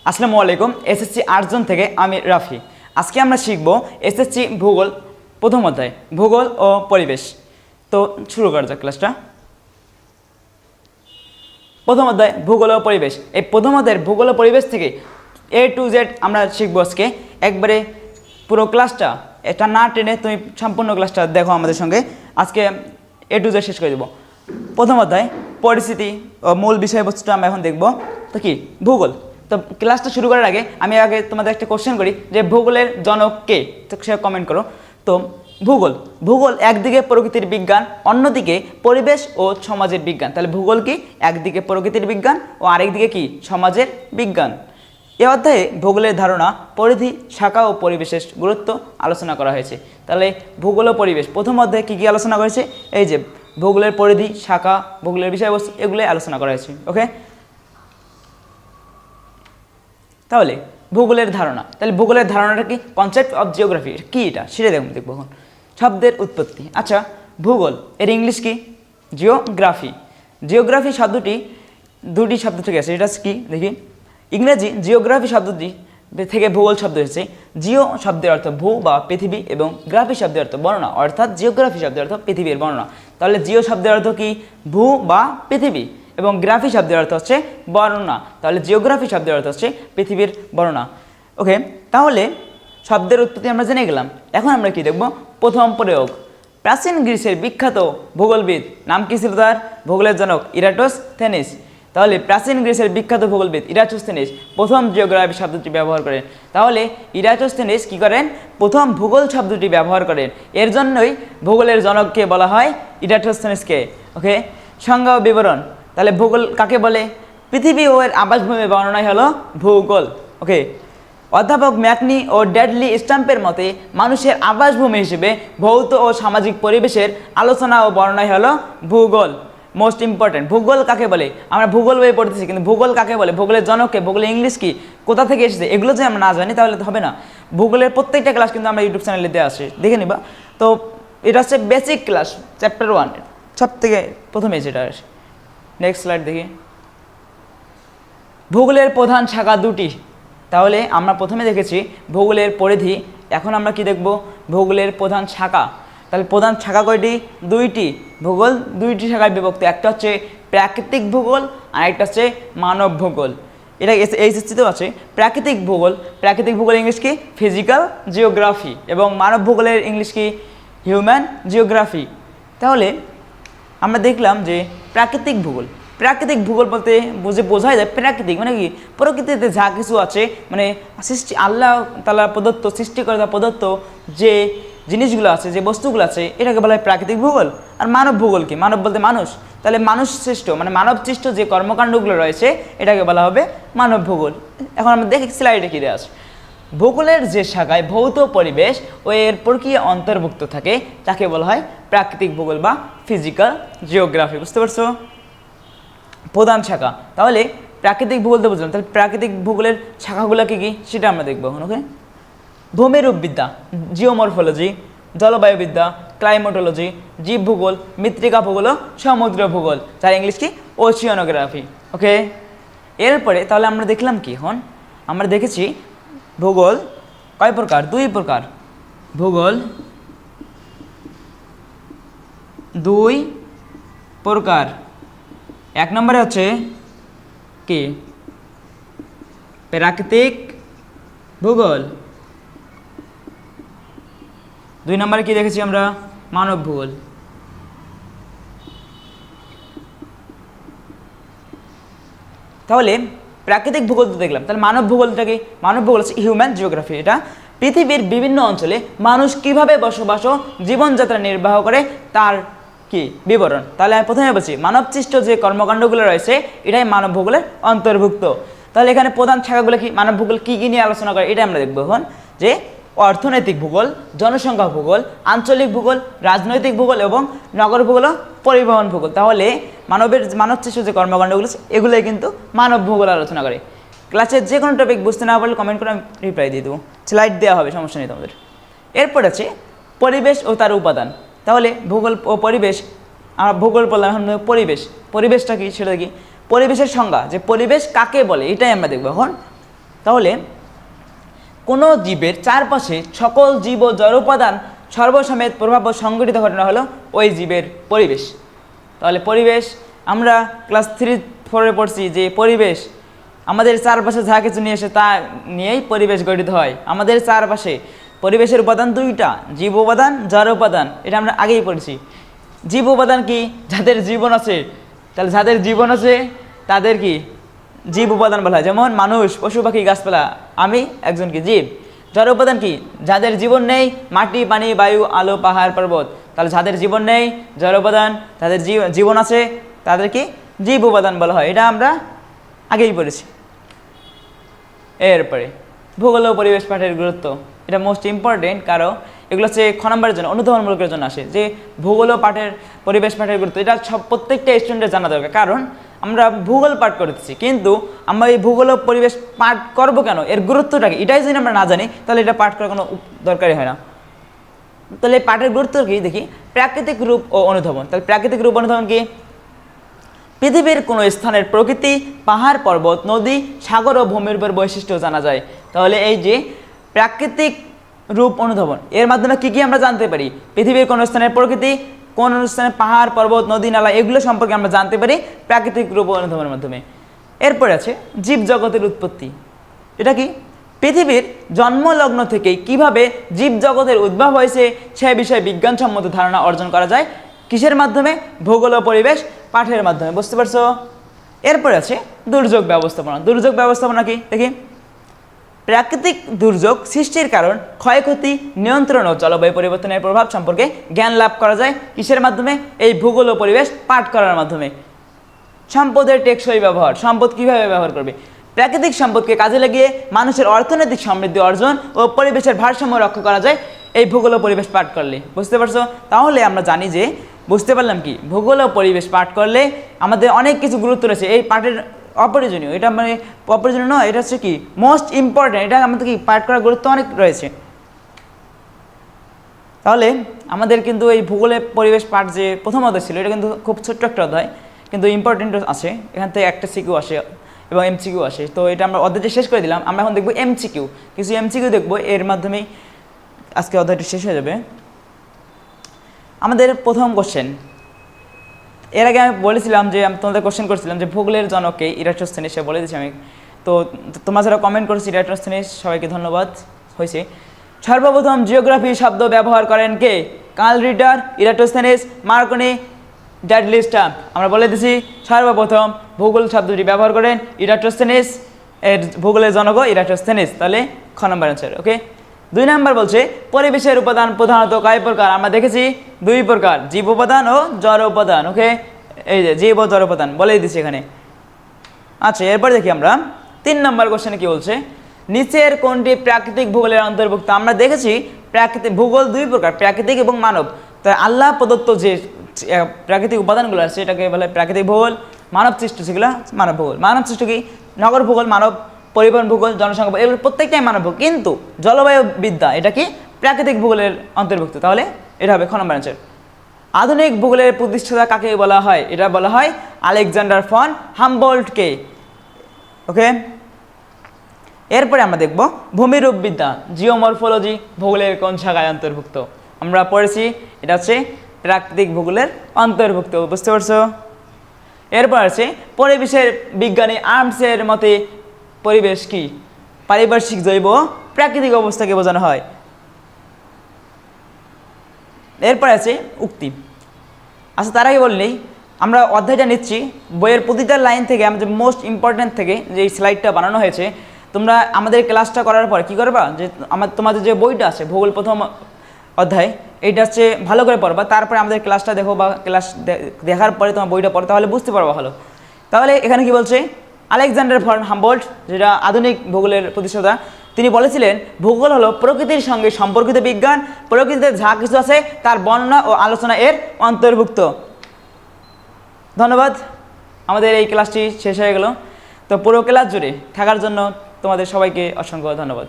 আসসালামু আলাইকুম। এসএসসি আর্টজন থেকে আমি রাফি। আজকে আমরা শিখব এসএসসি ভূগোল প্রথম অধ্যায় ভূগোল ও পরিবেশ। তো শুরু করা যাক ক্লাসটা। প্রথম অধ্যায় ভূগোল ও পরিবেশ। এই প্রথম অধ্যায়ের ভূগোল ও পরিবেশ থেকে A to Z আমরা শিখবো আজকে একবারে পুরো ক্লাসটা। এটা না টেনে তুমি সম্পূর্ণ ক্লাসটা দেখো আমাদের সঙ্গে। আজকে A to Z শেষ করে দেবো। প্রথম অধ্যায় পরিস্থিতি ও মূল বিষয়বস্তুটা আমরা এখন দেখব। তো কি ভূগোল। তো ক্লাসটা শুরু করার আগে আমি তোমাদের একটা কোশ্চেন করি যে ভূগোলের জনক কে, তো সে কমেন্ট করো। তো ভূগোল একদিকে প্রকৃতির বিজ্ঞান, অন্যদিকে পরিবেশ ও সমাজের বিজ্ঞান। তাহলে ভূগোল কি? একদিকে প্রকৃতির বিজ্ঞান ও আরেকদিকে কি সমাজের বিজ্ঞান। এ অধ্যায়ে ভূগোলের ধারণা, পরিধি, শাখা ও পরিবেশের গুরুত্ব আলোচনা করা হয়েছে। তাহলে ভূগোল ও পরিবেশ প্রথম অধ্যায়ে কী কী আলোচনা করেছে? এই যে ভূগোলের পরিধি, শাখা, ভূগোলের বিষয়বস্তু, এগুলোই আলোচনা করা হয়েছে। ওকে, তাহলে ভূগোলের ধারণা। তাহলে ভূগোলের ধারণাটা কি? কনসেপ্ট অফ জিওগ্রাফি কি, এটা সেটা দেখবো এখন। শব্দের উৎপত্তি। আচ্ছা, ভূগোল এর ইংলিশ কি? জিওগ্রাফি। জিওগ্রাফি শব্দটি দুটি শব্দ থেকে আছে। এটা কি দেখি, ইংরেজি জিওগ্রাফি শব্দটি থেকে ভূগোল শব্দ এসেছে। জিও শব্দের অর্থ ভূ বা পৃথিবী এবং গ্রাফি শব্দের অর্থ বর্ণনা, অর্থাৎ জিওগ্রাফি শব্দের অর্থ পৃথিবীর বর্ণনা। তাহলে জিও শব্দের অর্থ কি? ভূ বা পৃথিবী, এবং গ্রাফি শব্দের অর্থ হচ্ছে বর্ণনা। তাহলে জিওগ্রাফি শব্দের অর্থ হচ্ছে পৃথিবীর বর্ণনা। ওকে, তাহলে শব্দের উৎপত্তি আমরা জেনে গেলাম। এখন আমরা কি দেখব? প্রথম প্রয়োগ। প্রাচীন গ্রিসের বিখ্যাত ভূগোলবিদ নাম কি ছিল তার? ভূগোলের জনক ইরাটোস্থেনিস। তাহলে প্রাচীন গ্রিসের বিখ্যাত ভূগোলবিদ ইরাটোস্থেনিস প্রথম জিওগ্রাফি শব্দটি ব্যবহার করেন। তাহলে ইরাটোস্থেনিস কি করেন? প্রথম ভূগোল শব্দটি ব্যবহার করেন। এর জন্যই ভূগোলের জনককে বলা হয় ইরাটোস্থেনিসকে। ওকে, সংজ্ঞা ও বিবরণ। তাহলে ভূগোল কাকে বলে? পৃথিবী ও এর আবাসভূমি বর্ণনাই হলো ভূগোল। ওকে, অধ্যাপক ম্যাকনি ও ড্যাডলি স্টাম্পের মতে মানুষের আবাসভূমি হিসেবে ভৌত ও সামাজিক পরিবেশের আলোচনা ও বর্ণনাই হলো ভূগোল। মোস্ট ইম্পর্টেন্ট, ভূগোল কাকে বলে? আমরা ভূগোল বই পড়তেছি, কিন্তু ভূগোল কাকে বলে? ভূগোলের জনককে, ভূগোলের ইংলিশ কি, কোথা থেকে এসেছে, এগুলো যদি আমরা না জানি তাহলে হবে না। ভূগোলের প্রত্যেকটা ক্লাস কিন্তু আমরা ইউটিউব চ্যানেলে দেওয়া আসে, দেখে নিবা। তো এটা হচ্ছে বেসিক ক্লাস, চ্যাপ্টার 1 সব থেকে প্রথমে যেটা আসে। নেক্সট স্লাইড দেখি। ভূগোলের প্রধান শাখা দুটি। তাহলে আমরা প্রথমে দেখেছি ভূগোলের পরিধি, এখন আমরা কি দেখব? ভূগোলের প্রধান শাখা। তাহলে প্রধান শাখা কয়টি? দুইটি। ভূগোল দুইটি শাখায় বিভক্ত, একটা হচ্ছে প্রাকৃতিক ভূগোল আর একটা হচ্ছে মানব ভূগোল। এটা এইচএসসিতেও আছে। প্রাকৃতিক ভূগোল, প্রাকৃতিক ভূগোল ইংলিশ কি? ফিজিক্যাল জিওগ্রাফি, এবং মানব ভূগোলের ইংলিশ কি? Human geography. তাহলে আমরা দেখলাম যে প্রাকৃতিক ভূগোল, প্রাকৃতিক ভূগোল বলতে বোঝায় যায় প্রাকৃতিক মানে কি? প্রকৃতিতে যা কিছু আছে, মানে সৃষ্টি আল্লাহ তাআলা প্রদত্ত, সৃষ্টিকর্তা প্রদত্ত যে জিনিসগুলো আছে, যে বস্তুগুলো আছে, এটাকে বলা হয় প্রাকৃতিক ভূগোল। আর মানব ভূগোল কি? মানব বলতে মানুষ, তাহলে মানুষ সৃষ্ট মানে মানব সৃষ্ট যে কর্মকাণ্ডগুলো রয়েছে এটাকে বলা হবে মানব ভূগোল। এখন আমরা দেখি স্লাইডে কী দেওয়া আছে। ভূগোলের যে শাখায় ভৌত পরিবেশ ও এর প্রক্রিয়া অন্তর্ভুক্ত থাকে তাকে বলা হয় প্রাকৃতিক ভূগোল বা ফিজিক্যাল জিওগ্রাফি। বুঝতে পারছো? প্রধান শাখা। তাহলে প্রাকৃতিক ভূগোল তো বুঝলাম, তাহলে প্রাকৃতিক ভূগোলের শাখাগুলো কী কী সেটা আমরা দেখবো এখন। ওকে, ভূমিরূপবিদ্যা, জিওমরফোলজি, জলবায়ুবিদ্যা, ক্লাইমেটোলজি, জীব ভূগোল, মৃত্তিকা ভূগোল ও সমুদ্র ভূগোল, যার ইংলিশ কি? ওশিয়ানোগ্রাফি। ওকে, এরপরে তাহলে আমরা দেখলাম কি? এখন আমরা দেখেছি ভূগোল কয় প্রকার? দুই প্রকার। ভূগোল দুই প্রকার। এক নম্বরে হচ্ছে কি? প্রাকৃতিক ভূগোল। দুই নম্বরে কি দেখেছি আমরা? মানব ভূগোল। তাহলে প্রাকৃতিক ভূগোল তো দেখলাম, তাহলে মানব ভূগোলটা কি? মানব ভূগোল হচ্ছে হিউম্যান জিওগ্রাফি। এটা পৃথিবীর বিভিন্ন অঞ্চলে মানুষ কিভাবে বসবাস ও জীবনযাত্রা নির্বাহ করে তার কি বিবরণ। তাহলে আমি প্রথমে বলছি মানবসৃষ্ট যে কর্মকাণ্ডগুলো রয়েছে এটাই মানব ভূগোলের অন্তর্ভুক্ত। তাহলে এখানে প্রধান শাখাগুলো কি? মানব ভূগোল কী কী নিয়ে আলোচনা করে এটা আমরা দেখবো এখন। যে অর্থনৈতিক ভূগোল, জনসংখ্যা ভূগোল, আঞ্চলিক ভূগোল, রাজনৈতিক ভূগোল এবং নগর ভূগোল ও পরিবহন ভূগোল। তাহলে মানবসৃষ্ট যে কর্মকাণ্ডগুলো এগুলোই কিন্তু মানব ভূগোল আলোচনা করে। ক্লাসের যে কোনো টপিক বুঝতে না পারলে কমেন্ট করে আমি রিপ্লাই দিয়ে দেবো, স্লাইড দেওয়া হবে, সমস্যা নেই তোমাদের। এরপর আছে পরিবেশ ও তার উপাদান। তাহলে ভূগোল ও পরিবেশ, আমরা ভূগোল বললাম, এখন পরিবেশ। পরিবেশটা কি সেটা কি? পরিবেশের সংজ্ঞা, যে পরিবেশ কাকে বলে এটাই আমরা দেখবো এখন। তাহলে কোনো জীবের চারপাশে সকল জীব ও জড় উপাদান সর্বসমেত প্রভাব ও সংগঠিত ঘটনা হলো ওই জীবের পরিবেশ। তাহলে পরিবেশ আমরা ক্লাস 3-4 পড়ছি যে পরিবেশ আমাদের চারপাশে যা কিছু নিয়ে এসে তা নিয়েই পরিবেশ গঠিত হয়। আমাদের চারপাশে পরিবেশের উপাদান দুইটা, জীব উপাদান, জড় উপাদান, এটা আমরা আগেই পড়েছি। জীব উপাদান কি? যাদের জীবন আছে। তাহলে যাদের জীবন আছে তাদের কি জীব উপাদান বলা হয়, যেমন মানুষ, পশু পাখি, গাছপালা, আমি একজন কি জীব। জড় উপাদান কি? যাদের জীবন নেই, মাটি, পানি, বায়ু, আলো, পাহাড়, পর্বত। তাহলে যাদের জীবন নেই, জড় উপাদান, যাদের জীবন আছে তাদের কি জীব উপাদান বলা হয়, এটা আমরা আগেই পড়েছি। এরপরে ভূগোল ও পরিবেশ পাঠের গুরুত্ব, এটা মোস্ট ইম্পর্টেন্ট, কারণ এগুলো হচ্ছে খ নম্বরের জন্য, অনুধাবনমূলকের জন্য আসে যে ভূগোল ও পাঠের পরিবেশ পাঠের গুরুত্ব, এটা প্রত্যেকটা স্টুডেন্টের জানা দরকার। কারণ আমরা ভূগোল পাঠ করতেছি, কিন্তু আমরা এই ভূগোল ও পরিবেশ পাঠ করবো কেন, এর গুরুত্বটা কি, এটাই যদি আমরা না জানি তাহলে এটা পাঠ করার কোনো দরকারই হয় না। তাহলে এই পাঠের গুরুত্ব কি দেখি, প্রাকৃতিক রূপ ও অনুধাবন। তাহলে প্রাকৃতিক রূপ অনুধাবন কি? পৃথিবীর কোনো স্থানের প্রকৃতি, পাহাড়, পর্বত, নদী, সাগর ও ভূমির উপর বৈশিষ্ট্য জানা যায়। তাহলে এই যে প্রাকৃতিক রূপ অনুধাবন, এর মাধ্যমে কি কি আমরা জানতে পারি? পৃথিবীর কোনো স্থানের প্রকৃতি, কোন স্থানের পাহাড়, পর্বত, নদী, নালা, এগুলো সম্পর্কে আমরা জানতে পারি প্রাকৃতিক রূপ অনুধাবনের মাধ্যমে। এরপরে আছে জীবজগতের উৎপত্তি, এটা কি? পৃথিবীর জন্মলগ্ন থেকে কিভাবে জীবজগতের উদ্ভব হয়েছে সে বিষয়ে বিজ্ঞানসম্মত ধারণা অর্জন করা যায় কিসের মাধ্যমে? ভূগোল ও পরিবেশ পাঠের মাধ্যমে। বুঝতে পারছো? এরপরে আছে দুর্যোগ ব্যবস্থাপনা। দুর্যোগ ব্যবস্থাপনা কি দেখি, প্রাকৃতিক দুর্যোগ সৃষ্টির কারণ, ক্ষয়ক্ষতি নিয়ন্ত্রণ ও জলবায়ু পরিবর্তনের প্রভাব সম্পর্কে জ্ঞান লাভ করা যায় কিসের মাধ্যমে? এই ভূগোল ও পরিবেশ পাঠ করার মাধ্যমে। সম্পদের টেকসই ব্যবহার, সম্পদ কিভাবে ব্যবহার করবে? প্রাকৃতিক সম্পদকে কাজে লাগিয়ে মানুষের অর্থনৈতিক সমৃদ্ধি অর্জন ও পরিবেশের ভারসাম্য রক্ষা করা যায় এই ভূগোল ও পরিবেশ পাঠ করলে। বুঝতে পারছো? তাহলে আমরা জানি যে, বুঝতে পারলাম কি, ভূগোল ও পরিবেশ পাঠ করলে আমাদের অনেক কিছু গুরুত্ব রয়েছে। এই পাঠের অপরিজনীয়, এটা মানে অপরিজনীয় নয়, এটা হচ্ছে কি মোস্ট ইম্পর্টেন্ট, এটা আমাদের কি পাঠ করার গুরুত্ব অনেক রয়েছে। তাহলে আমাদের কিন্তু এই ভূগোলের পরিবেশ পাঠ যে প্রথম অধ্যায় ছিল, এটা কিন্তু খুব ছোট্ট একটা অধ্যায়, কিন্তু ইম্পর্টেন্ট আছে। এখান থেকে একটা সিকিউ আসে এবং এমসিকিউ আসে। তো এটা আমরা অধ্যায়টি শেষ করে দিলাম। আমরা এখন দেখবো এমসিকিউ, কিছু এমসিকিউ দেখবো, এর মাধ্যমেই আজকে অধ্যায়টি শেষ হয়ে যাবে। আমাদের প্রথম কোশ্চেন, এর আগে আমি বলেছিলাম যে আমি তোমাদের কোশ্চেন করছিলাম যে ভূগোলের জনককে, ইরাটোস্থেনিস, সে বলে দিচ্ছি আমি। তো তোমরা যারা কমেন্ট করেছি ইরাটোস্থেনিস, সবাইকে ধন্যবাদ হয়েছে। সর্বপ্রথম জিওগ্রাফি শব্দ ব্যবহার করেন কে? Carl Ritter, Eratosthenes, Marconi, Dudley Stamp. আমরা বলে দিছি সর্বপ্রথম ভূগোল শব্দটি ব্যবহার করেন ইরাটোস্থেনিস, এর ভূগোলের জনক ইরাটোস্থেনিস। তাহলে খ নম্বর অ্যান্সার। ওকে। 2 নম্বর বলছে পরিবেশের উপাদান প্রধানত কয় প্রকার? আমরা দেখেছি 2 প্রকার, জীব উপাদান ও জড় উপাদান। ওকে, এই যে জীব ও জড় উপাদান বলেই দিচ্ছি এখানে। আচ্ছা, এরপর দেখি আমরা 3 নম্বর কোশ্চেনে কি বলছে, নিচের কোনটি প্রাকৃতিক ভূগোলের অন্তর্ভুক্ত? আমরা দেখেছি প্রাকৃতিক ভূগোল 2 প্রকার, প্রাকৃতিক এবং মানব। তাই আল্লাহ প্রদত্ত যে প্রাকৃতিক উপাদানগুলো আছে এটাকে বলে প্রাকৃতিক ভূগোল, মানব সৃষ্ট সেগুলো মানব ভূগোল। মানব সৃষ্ট কি? নগর ভূগোল মানব, পরিবহন ভূগোল, জনসংখ্যা, এগুলো প্রত্যেকটাই মানব ভূগোল। কিন্তু জলবায়ু বিদ্যা এটা কি? প্রাকৃতিক ভূগোলের অন্তর্ভুক্ত। তাহলে এটা হবে খ নম্বর অ্যান্সার। আধুনিক ভূগোলের প্রতিষ্ঠাতা কাকে বলা হয়? এটা বলা হয় আলেকজান্ডার ফন হামবোল্টকে। ওকে। এরপরে আমরা দেখব ভূমিরূপ বিদ্যা, জিওমরফোলজি ভূগোলের কোন শাখায় অন্তর্ভুক্ত? আমরা পড়েছি এটা হচ্ছে প্রাকৃতিক ভূগোলের অন্তর্ভুক্ত। বুঝতে পারছো? এরপর আছে পরিবেশের বিজ্ঞানী আর্মসের মতে পরিবেশ কি? পারিপার্শ্বিক, জৈব, প্রাকৃতিক অবস্থাকে বোঝানো হয়। এরপর আছে উক্তি। আচ্ছা, তার আগে বললেই আমরা অধ্যায়টা নিচ্ছি বইয়ের প্রতিটা লাইন থেকে, আমাদের মোস্ট ইম্পর্ট্যান্ট থেকে যে স্লাইডটা বানানো হয়েছে। তোমরা আমাদের ক্লাসটা করার পর কী করবা, যে তোমাদের যে বইটা আছে ভূগোল প্রথম অধ্যায়, এইটা হচ্ছে ভালো করে পড়বা। তারপরে আমাদের ক্লাসটা দেখো, বা ক্লাস দেখার পরে তোমার বইটা পড়ো, তাহলে বুঝতে পারবা ভালো। তাহলে এখানে কি বলছে, আলেকজান্ডার ফন হামবোল্ট, যেটা আধুনিক ভূগোলের প্রতিষ্ঠাতা, তিনি বলেছিলেন ভূগোল হলো প্রকৃতির সঙ্গে সম্পর্কিত বিজ্ঞান, প্রকৃতিতে যা কিছু আছে তার বর্ণনা ও আলোচনা এর অন্তর্ভুক্ত। ধন্যবাদ, আমাদের এই ক্লাসটি শেষ হয়ে গেল। তো পুরো ক্লাস জুড়ে থাকার জন্য তোমাদের সবাইকে অসংখ্য ধন্যবাদ।